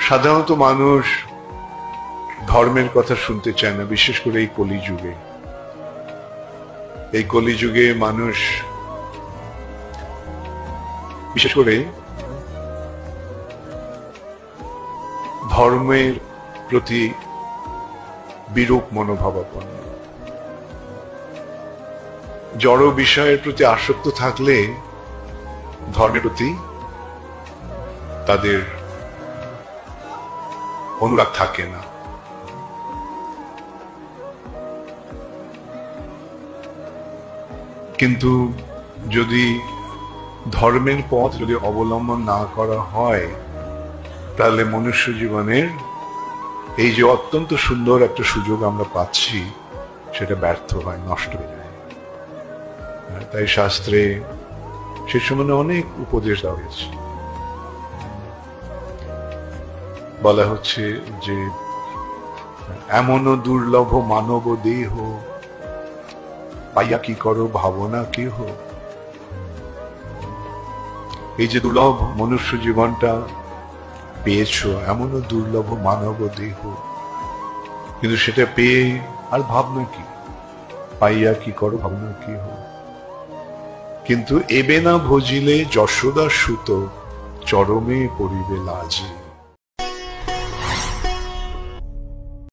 সাধারণত মানুষ ধর্মের কথা শুনতে চায় না, বিশেষ করে এই কলিযুগে। এই কলিযুগে মানুষ বিশেষ করে ধর্মের প্রতি বিরূপ মনোভাবাপন্ন। জড় বিষয়ের প্রতি আসক্ত থাকলে ধর্মের প্রতি তাদের অনুরাগ থাকে না। কিন্তু যদি ধর্মের পথ যদি অবলম্বন না করা হয়, তাহলে মনুষ্য জীবনের এই যে অত্যন্ত সুন্দর একটা সুযোগ আমরা পাচ্ছি, সেটা ব্যর্থ হয়, নষ্ট হয়ে যায়। তাই শাস্ত্রে সে সম্বন্ধে অনেক উপদেশ দেওয়া হয়েছে। বলা হচ্ছে যে এমনও দুর্লভ মানব দেহ, পাইয়া কি করো ভাবনা কেহ। এই যে দুর্লভ মনুষ্য জীবনটা পেয়েছো, এমনও দুর্লভ মানব দেহ, কিন্তু সেটা পেয়ে আর ভাবনা কি, পাইয়া কি করো ভাবনা কেহ। কিন্তু এবে না ভজিলে যশোদা সুত, চরমে পড়িবে লাজে।